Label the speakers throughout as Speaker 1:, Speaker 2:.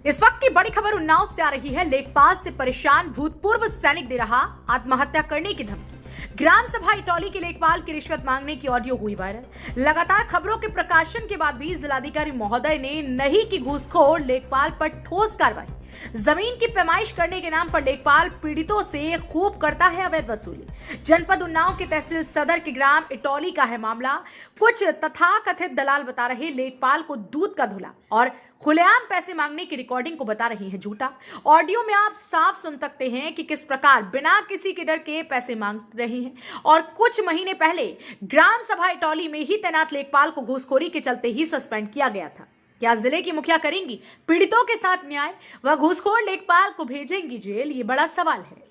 Speaker 1: इस वक्त की बड़ी खबर उन्नाव से आ रही है। लेखपाल से परेशान भूतपूर्व सैनिक दे रहा आत्महत्या करने की धमकी। ग्राम सभा इटौली के लेखपाल की रिश्वत मांगने की ऑडियो हुई वायरल। लगातार खबरों के प्रकाशन के बाद भी जिलाधिकारी महोदय ने नहीं की घूसखोर लेखपाल पर ठोस कार्रवाई। जमीन की पैमाइश करने के नाम पर लेखपाल पीड़ितों से खूब करता है अवैध वसूली। जनपद उन्नाव के तहसील सदर के ग्राम इटौली का है मामला। कुछ तथाकथित दलाल बता रहे लेखपाल को दूध का धुला और खुलेआम पैसे मांगने की रिकॉर्डिंग को बता रही है झूठा। ऑडियो में आप साफ सुन सकते हैं कि किस प्रकार बिना किसी के डर के पैसे मांग रही हैं। और कुछ महीने पहले ग्राम सभा इटौली में ही तैनात लेखपाल को घूसखोरी के चलते ही सस्पेंड किया गया था। क्या जिले की मुखिया करेंगी पीड़ितों के साथ न्याय व घूसखोर लेखपाल को भेजेंगी जेल? ये बड़ा सवाल है।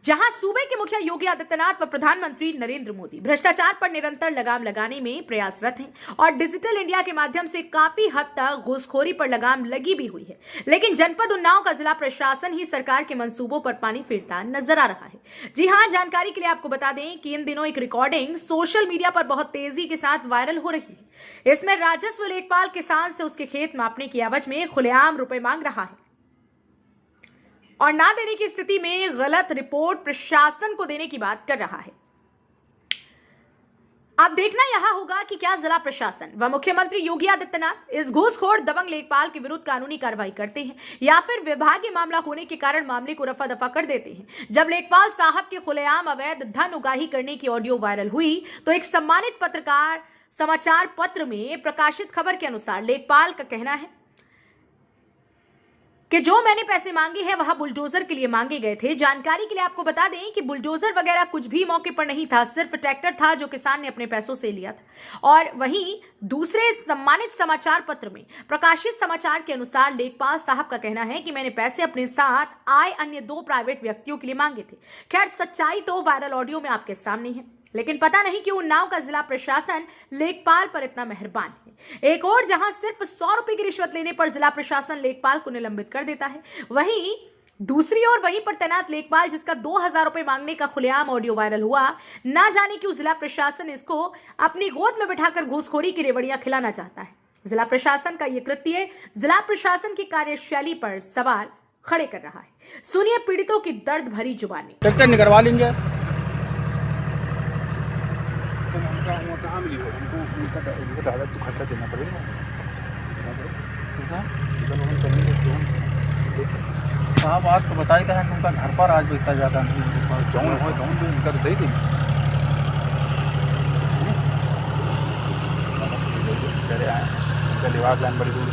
Speaker 1: जहां सूबे के मुखिया योगी आदित्यनाथ व प्रधानमंत्री नरेंद्र मोदी भ्रष्टाचार पर निरंतर लगाम लगाने में प्रयासरत हैं और डिजिटल इंडिया के माध्यम से काफी हद तक घूसखोरी पर लगाम लगी भी हुई है, लेकिन जनपद उन्नाव का जिला प्रशासन ही सरकार के मंसूबों पर पानी फेरता नजर आ रहा है। जी हां, जानकारी के लिए आपको बता दें कि इन दिनों एक रिकॉर्डिंग सोशल मीडिया पर बहुत तेजी के साथ वायरल हो रही है। इसमें राजस्व लेखपाल किसान से उसके खेत मापने की एवज में खुलेआम रुपए मांग रहा है और ना देने की स्थिति में गलत रिपोर्ट प्रशासन को देने की बात कर रहा है। अब देखना यह होगा कि क्या जिला प्रशासन व मुख्यमंत्री योगी आदित्यनाथ इस घूसखोर दबंग लेखपाल के विरुद्ध कानूनी कार्रवाई करते हैं या फिर विभागीय मामला होने के कारण मामले को रफा दफा कर देते हैं। जब लेखपाल साहब के खुलेआम अवैध धन उगाही करने की ऑडियो वायरल हुई तो एक सम्मानित पत्रकार समाचार पत्र में प्रकाशित खबर के अनुसार लेखपाल का कहना है कि जो मैंने पैसे मांगे हैं वह बुलडोजर के लिए मांगे गए थे। जानकारी के लिए आपको बता दें कि बुलडोजर वगैरह कुछ भी मौके पर नहीं था, सिर्फ ट्रैक्टर था जो किसान ने अपने पैसों से लिया था। और वहीं दूसरे सम्मानित समाचार पत्र में प्रकाशित समाचार के अनुसार लेखपाल साहब का कहना है कि मैंने पैसे अपने साथ आए अन्य 2 प्राइवेट व्यक्तियों के लिए मांगे थे। खैर, सच्चाई तो वायरल ऑडियो में आपके सामने है, लेकिन पता नहीं क्यों उन्नाव का जिला प्रशासन लेखपाल पर इतना मेहरबान है। एक और जहां सिर्फ 100 रुपए की रिश्वत लेने पर जिला प्रशासन लेखपाल को निलंबित कर देता है, वहीं दूसरी ओर वहीं पर तैनात लेखपाल जिसका 2000 रुपए मांगने का खुलेआम ऑडियो वायरल हुआ, ना जाने क्यों जिला प्रशासन इसको अपनी गोद में बिठाकर घूसखोरी की रेवड़ियां खिलाना चाहता है। जिला प्रशासन का यह कृत्य जिला प्रशासन की कार्यशैली पर सवाल खड़े कर रहा है। सुनिए पीड़ितों की दर्द भरी जुबानी।
Speaker 2: ट्रैक्टर निकलवा लेंगे
Speaker 3: कहाँ मिली हो हमको? उनका दादा तो खर्चा देना पड़ेगा।
Speaker 2: साहब आज तो बताया था उनका घर पर आज बेचा जाता नहीं।
Speaker 3: जौन हो तौन भी उनका तो दे देंगे। चले आए उनका लिवास लाइन बड़ी दूर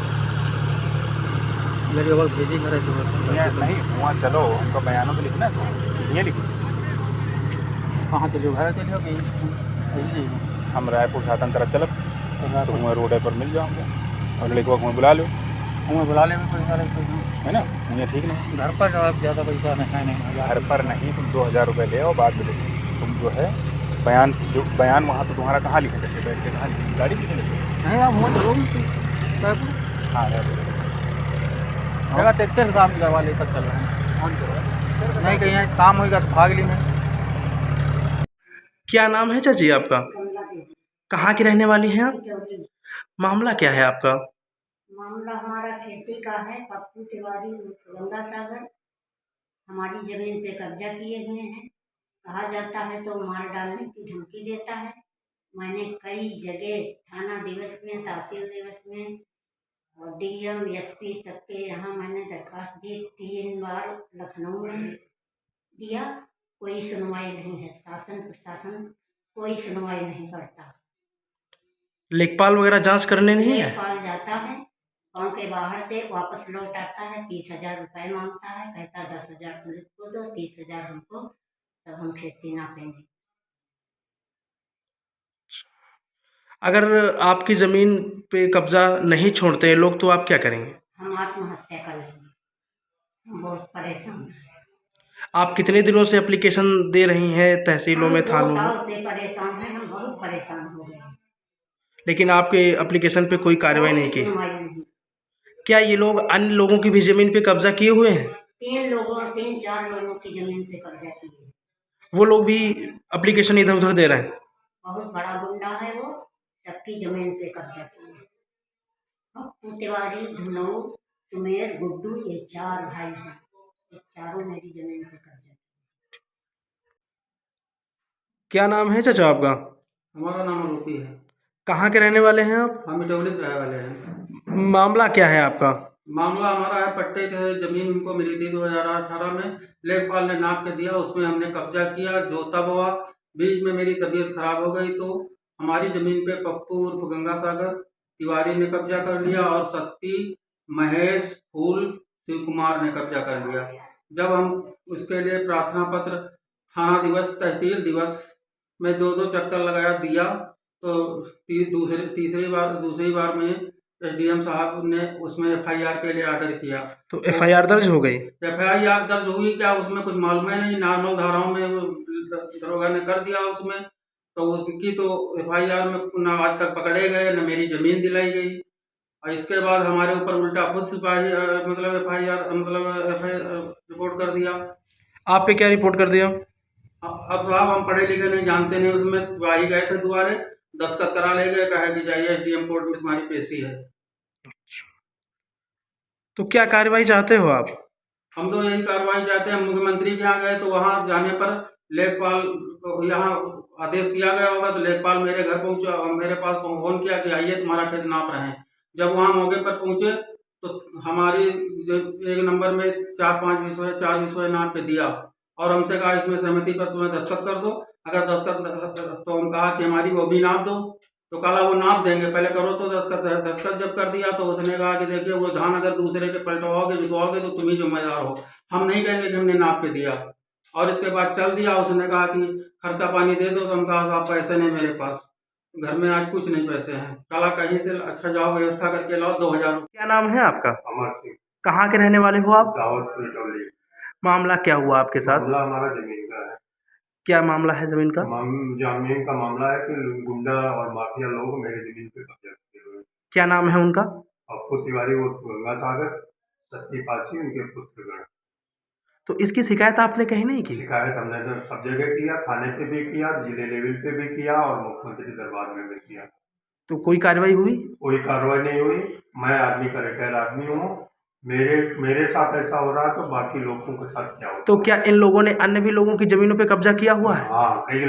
Speaker 2: मेरे वक्त भेजी
Speaker 3: नहीं वहाँ चलो, उनका बयानों तो लिखना है तो ये लिखो।
Speaker 2: कहाँ चलो? घर चलो
Speaker 3: हम रायपुर साधन तरफ चलब तो वहाँ रोड पर मिल जाऊँगा और लड़के को बुला लो।
Speaker 2: हमें बुला ले पैसा
Speaker 3: है ना, मुझे ठीक नहीं।
Speaker 2: घर पर आप ज़्यादा पैसा नहीं
Speaker 3: घर पर नहीं, तुम 2000 रुपये ले आओ, बाद में ले लो। तुम जो है बयान वहाँ तो तुम्हारा कहाँ लिखा जाते? बैठ के कहाँ लिखे? गाड़ी लिखे लेते
Speaker 2: नहीं आप वहाँ चलो।
Speaker 3: हाँ
Speaker 2: मेरा ट्रैक्टर काम करवा लेकर चल रहे हैं।
Speaker 3: फोन करो
Speaker 2: नहीं कहीं काम होगा तो भाग ली मैं।
Speaker 4: क्या नाम है चाची आपका? कहाँ की रहने वाली हैं आप? मामला क्या है आपका?
Speaker 5: मामला हमारा खेती का है। पप्पू तिवारी गंगा सागर हमारी जमीन पे कब्जा किए हुए हैं। कहा जाता है तो मार डालने की धमकी देता है। मैंने कई जगह थाना दिवस में, तहसील दिवस में और डीएम एसपी सबके यहाँ मैंने दरखास्त दी। 3 बार लखनऊ में दिया, कोई सुनवाई नहीं है। शासन प्रशासन कोई सुनवाई नहीं करता।
Speaker 4: लेखपाल वगैरह जांच करने नहीं है?
Speaker 5: लेखपाल जाता है गाँव के बाहर से, वापस लौट आता है, 30,000 रुपये मांगता है, कहता 10,000 पुलिस को दो, 30,000 हमको, तब हम खेती नापेंगे।
Speaker 4: अगर आपकी ज़मीन पे कब्जा नहीं छोड़ते हैं लोग तो आप क्या करेंगे?
Speaker 5: हम आत्महत्या कर लेंगे। हम बहुत परेशान हैं।
Speaker 4: आप कितने दिनों से एप्लीकेशन दे रही हैं तहसीलों में, थानों में?
Speaker 5: 2 साल से परेशान हैं, हम बहुत परेशान हो गए हैं।
Speaker 4: लेकिन आपके एप्लीकेशन पे कोई कार्रवाई नहीं की?
Speaker 5: सुनवाई नहीं।
Speaker 4: क्या ये लोग अन्य लोगों की भी ज़मीन पे कब्जा किए हुए हैं?
Speaker 5: 3-4 लोगों की जमीन पे कब्जा किए।
Speaker 4: वो लोग भी एप्लीकेशन इधर उधर दे रहे हैं?
Speaker 5: बहुत बड़ा गुंडा है वो, सबकी जमीन पे कब्जा किए। पप्पू तिवारी, धुनऊ, सुमेर, गुड्डू, ये 4 भाई हैं। ये चारों मेरी जमीन पे कब्जा।
Speaker 4: क्या नाम है चाचा आपका?
Speaker 2: हमारा नाम आरोपी है।
Speaker 4: कहाँ के रहने वाले हैं आप?
Speaker 2: हम इटौली के रहने वाले हैं।
Speaker 4: मामला क्या है आपका?
Speaker 2: मामला हमारा है, पट्टे के जमीन हमको मिली थी 2018 में, लेखपाल ने नाप के दिया, उसमें हमने कब्जा किया, जोता बोआ। बीच में मेरी तबीयत खराब हो गई तो हमारी जमीन पे पप्पू उर्फ गंगा सागर तिवारी ने कब्जा कर लिया और सत्ती, महेश, फूल, शिव कुमार ने कब्जा कर लिया। जब हम उसके लिए प्रार्थना पत्र थाना दिवस, तहसील दिवस में 2-2 चक्कर लगाया दिया, तो दूसरी बार में एसडीएम साहब ने उसमें एफआईआर के लिए ऑर्डर किया।
Speaker 4: तो एफआईआर दर्ज हो गई?
Speaker 2: एफआईआर दर्ज हुई क्या, उसमें कुछ मालूम है नहीं, नॉर्मल धाराओं में दरोगा ने कर दिया उसमें, तो उसकी तो एफआईआर में न आज तक पकड़े गए, न मेरी जमीन दिलाई गई। और इसके बाद हमारे ऊपर उल्टा खुद सिपाही मतलब एफआईआर रिपोर्ट कर दिया।
Speaker 4: आप पे क्या रिपोर्ट कर दिया?
Speaker 2: अब साहब हम पढ़े लिखे नहीं, जानते नहीं, उसमें सिपाही गए थे दुआरे, दस्तखत करा ले गए, कहा कि जाइए एसडीएम कोर्ट में तुम्हारी पेशी है।
Speaker 4: तो क्या कार्रवाई चाहते हो आप?
Speaker 2: हम तो यही कार्रवाई चाहते हैं। मुख्यमंत्री के यहाँ गए तो वहाँ जाने पर लेखपाल को यहाँ आदेश दिया गया होगा, तो लेखपाल मेरे घर पहुँचा, मेरे पास फोन किया कि आइए तुम्हारा खेत नाप रहे हैं। जब वहाँ मौके पर पहुँचे तो हमारी एक नंबर में 4 विषय नाप के दिया और हमसे कहा इसमें सहमति पर तुम्हें दस्तखत कर दो। अगर दस्तखत, तो हम कहा कि हमारी वो भी नाप दो, तो कहा वो नाप देंगे, पहले करो तो दस्तखत। दस्तखत जब कर दिया तो उसने कहा कि देखिए वो धान अगर दूसरे के पलटवाओगे, जुतवाओगे तो तुम ही जिम्मेदार हो, हम नहीं कहेंगे कि हमने नाप के दिया। और इसके बाद चल दिया, उसने कहा कि खर्चा पानी दे दो, तो हम कहा साहब पैसे नहीं मेरे पास, घर में आज कुछ नहीं पैसे हैं, कला कहीं से अच्छा जाओ व्यवस्था करके लाओ 2000।
Speaker 4: क्या नाम है आपका?
Speaker 6: अमर सिंह,
Speaker 4: कहाँ के रहने वाले हो आप?
Speaker 6: दाऊदपुर इटौली।
Speaker 4: मामला क्या हुआ आपके साथ?
Speaker 6: मामला हमारा जमीन का है।
Speaker 4: क्या मामला है जमीन का?
Speaker 6: जमीन का मामला है कि गुंडा और माफिया लोग मेरी जमीन पे कब्जा किए हुए हैं।
Speaker 4: क्या नाम है उनका?
Speaker 6: पप्पू तिवारी वो गंगा सागर, सत्ती पासी उनके पुत्रगण।
Speaker 4: तो इसकी शिकायत आपने कहीं नहीं की?
Speaker 6: शिकायत हमने तो सब जगह किया, थाने पे भी किया, जिले लेवल पे भी किया और मुख्यमंत्री दरबार में भी किया।
Speaker 4: तो कोई कार्रवाई हुई?
Speaker 6: कोई कार्रवाई नहीं हुई। मैं आर्मी का रिटायर आदमी हूँ, मेरे साथ ऐसा हो रहा है तो बाकी लोगों के साथ क्या होगा?
Speaker 4: तो क्या इन लोगों ने अन्य भी लोगों की जमीनों पे कब्जा किया हुआ है?
Speaker 6: हाँ, कई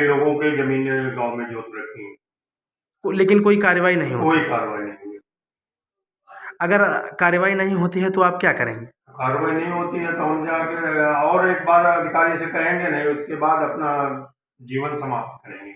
Speaker 6: लोगों की जमीनें गांव में जोत रखी हैं,
Speaker 4: लेकिन कोई कार्रवाई नहीं होती?
Speaker 6: कोई कार्रवाई नहीं हुई।
Speaker 4: अगर कार्रवाई नहीं होती है तो आप क्या करेंगे?
Speaker 6: कार्रवाई नहीं होती है तो हम जाके और एक बार अधिकारी से कहेंगे, नहीं उसके बाद अपना जीवन समाप्त करेंगे।